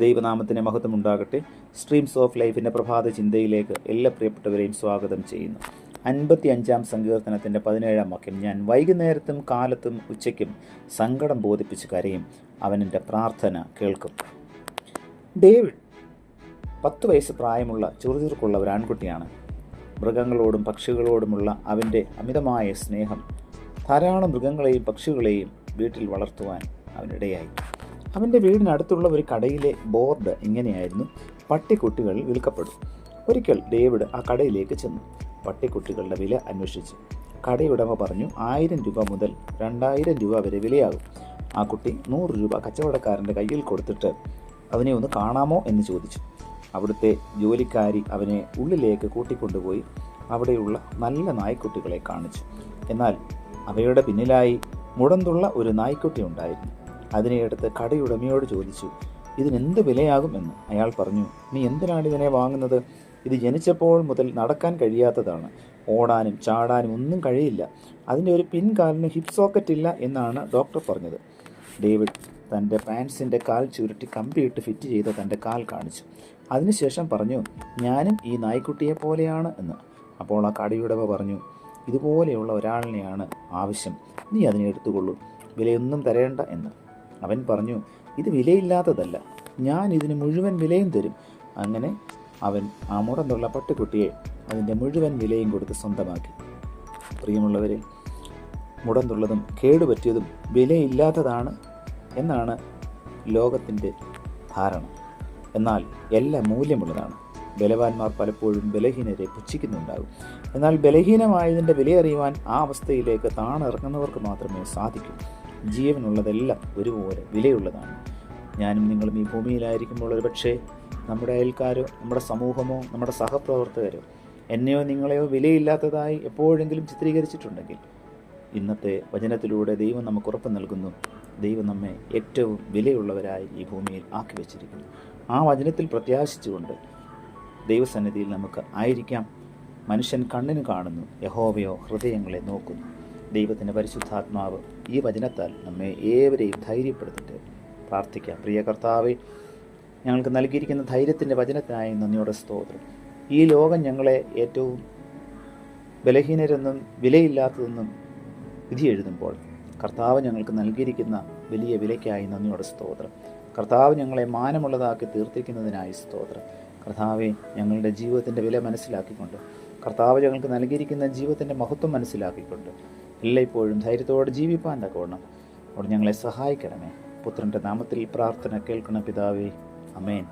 ദൈവനാമത്തിന് മഹത്വം ഉണ്ടാകട്ടെ. സ്ട്രീംസ് ഓഫ് ലൈഫിൻ്റെ പ്രഭാത ചിന്തയിലേക്ക് എല്ലാ പ്രിയപ്പെട്ടവരെയും സ്വാഗതം ചെയ്യുന്നു. 55-ാം സങ്കീർത്തനത്തിൻ്റെ 17-ാം വാക്യം, ഞാൻ വൈകുന്നേരത്തും കാലത്തും ഉച്ചയ്ക്കും സങ്കടം ബോധിപ്പിച്ച് കരയും, അവൻ എൻ്റെ പ്രാർത്ഥന കേൾക്കും. ഡേവിഡ് 10 വയസ്സ് പ്രായമുള്ള ചുറുചുറുക്കുള്ള ഒരു ആൺകുട്ടിയാണ്. മൃഗങ്ങളോടും പക്ഷികളോടുമുള്ള അവൻ്റെ അമിതമായ സ്നേഹം ധാരാളം മൃഗങ്ങളെയും പക്ഷികളെയും വീട്ടിൽ വളർത്തുവാൻ അവനിടയായി. അവൻ്റെ വീടിനടുത്തുള്ള ഒരു കടയിലെ ബോർഡ് ഇങ്ങനെയായിരുന്നു: പട്ടിക്കുട്ടികൾ വിൽക്കപ്പെടും. ഒരിക്കൽ ഡേവിഡ് ആ കടയിലേക്ക് ചെന്നു. പട്ടിക്കുട്ടികളുടെ വില അന്വേഷിച്ചു. കടയുടമ പറഞ്ഞു, 1000 രൂപ മുതൽ 2000 രൂപ വരെ വിലയാകും. ആ കുട്ടി 100 രൂപ കച്ചവടക്കാരൻ്റെ കയ്യിൽ കൊടുത്തിട്ട് അവനെ ഒന്ന് കാണാമോ എന്ന് ചോദിച്ചു. അവിടുത്തെ ജോലിക്കാരി അവനെ ഉള്ളിലേക്ക് കൂട്ടിക്കൊണ്ടുപോയി അവിടെയുള്ള നല്ല നായ്ക്കുട്ടികളെ കാണിച്ചു. എന്നാൽ അവയുടെ പിന്നിലായി മുടന്തുള്ള ഒരു നായ്ക്കുട്ടി ഉണ്ടായിരുന്നു. അതിനെ എടുത്ത് കടയുടമയോട് ചോദിച്ചു, ഇതിനെന്ത് വിലയാകും എന്ന്. അയാൾ പറഞ്ഞു, നീ എന്തിനാണ് ഇതിനെ വാങ്ങുന്നത്? ഇത് ജനിച്ചപ്പോൾ മുതൽ നടക്കാൻ കഴിയാത്തതാണ്. ഓടാനും ചാടാനും ഒന്നും കഴിയില്ല. അതിൻ്റെ ഒരു പിൻകാലിന് ഹിപ്പ് സോക്കറ്റ് ഇല്ല എന്നാണ് ഡോക്ടർ പറഞ്ഞത്. ഡേവിഡ് തൻ്റെ പാൻസിൻ്റെ കാൽ ചുരുട്ടി കമ്പിയിട്ട് ഫിറ്റ് ചെയ്ത് തൻ്റെ കാൽ കാണിച്ചു. അതിനുശേഷം പറഞ്ഞു, ഞാനും ഈ നായ്ക്കുട്ടിയെ പോലെയാണ് എന്ന്. അപ്പോൾ ആ കടയുടമ പറഞ്ഞു, ഇതുപോലെയുള്ള ഒരാളിനെയാണ് ആവശ്യം, നീ അതിനെ എടുത്തുകൊള്ളൂ, വിലയൊന്നും തരേണ്ട എന്ന്. അവൻ പറഞ്ഞു, ഇത് വിലയില്ലാത്തതല്ല, ഞാൻ ഇതിന് മുഴുവൻ വിലയും തരും. അങ്ങനെ അവൻ ആ മുടന്തുള്ള പട്ടിക്കുട്ടിയെ അതിൻ്റെ മുഴുവൻ വിലയും കൊടുത്ത് സ്വന്തമാക്കി. പ്രിയമുള്ളവരെ, മുടന്തുള്ളതും കേടുപറ്റിയതും വിലയില്ലാത്തതാണ് എന്നാണ് ലോകത്തിൻ്റെ ധാരണ. എന്നാൽ എല്ലാം മൂല്യമുള്ളതാണ്. ബലവാന്മാർ പലപ്പോഴും ബലഹീനരെ പുച്ഛിക്കുന്നുണ്ടാകും. എന്നാൽ ബലഹീനമായതിൻ്റെ വിലയറിയുവാൻ ആ അവസ്ഥയിലേക്ക് താണിറങ്ങുന്നവർക്ക് മാത്രമേ സാധിക്കൂ. ജീവനുള്ളതെല്ലാം ഒരുപോലെ വിലയുള്ളതാണ്. ഞാനും നിങ്ങളും ഈ ഭൂമിയിലായിരിക്കുമ്പോൾ ഒരു പക്ഷേ നമ്മുടെ അയൽക്കാരോ നമ്മുടെ സമൂഹമോ നമ്മുടെ സഹപ്രവർത്തകരോ എന്നെയോ നിങ്ങളെയോ വിലയില്ലാത്തതായി എപ്പോഴെങ്കിലും ചിത്രീകരിച്ചിട്ടുണ്ടെങ്കിൽ, ഇന്നത്തെ വചനത്തിലൂടെ ദൈവം നമുക്ക് ഉറപ്പ് നൽകുന്നു, ദൈവം നമ്മെ ഏറ്റവും വിലയുള്ളവരായി ഈ ഭൂമിയിൽ ആക്കി വച്ചിരിക്കുന്നു. ആ വചനത്തിൽ പ്രത്യാശിച്ചുകൊണ്ട് ദൈവസന്നിധിയിൽ നമുക്ക് ആയിരിക്കാം. മനുഷ്യൻ കണ്ണിന് കാണുന്നു, യഹോവയോ ഹൃദയങ്ങളെ നോക്കുന്നു. ദൈവത്തിൻ്റെ പരിശുദ്ധാത്മാവ് ഈ വചനത്താൽ നമ്മെ ഏവരെയും ധൈര്യപ്പെടുത്തിട്ട് പ്രാർത്ഥിക്കാം. പ്രിയ കർത്താവേ, ഞങ്ങൾക്ക് നൽകിയിരിക്കുന്ന ധൈര്യത്തിൻ്റെ വചനത്തിനായി നന്ദിയോടെ സ്തോത്രം. ഈ ലോകം ഞങ്ങളെ ഏറ്റവും ബലഹീനരെന്നും വിലയില്ലാത്തതെന്നും വിധി എഴുതുമ്പോൾ, കർത്താവ് ഞങ്ങൾക്ക് നൽകിയിരിക്കുന്ന വലിയ വിലയ്ക്കായി നന്ദിയോടെ സ്തോത്രം. കർത്താവ് ഞങ്ങളെ മാനമുള്ളതാക്കി തീർത്തിരിക്കുന്നതിനായി സ്തോത്രം. കർത്താവെ, ഞങ്ങളുടെ ജീവിതത്തിൻ്റെ വില മനസ്സിലാക്കിക്കൊണ്ട്, കർത്താവ് ഞങ്ങൾക്ക് നൽകിയിരിക്കുന്ന ജീവിതത്തിൻ്റെ മഹത്വം മനസ്സിലാക്കിക്കൊണ്ട് എല്ലായ്പ്പോഴും ധൈര്യത്തോടെ ജീവിപ്പാൻ തക്കവണ്ണം അവിടെ ഞങ്ങളെ സഹായിക്കണമേ. പുത്രൻ്റെ നാമത്തിൽ പ്രാർത്ഥന കേൾക്കണം പിതാവേ. ആമേൻ.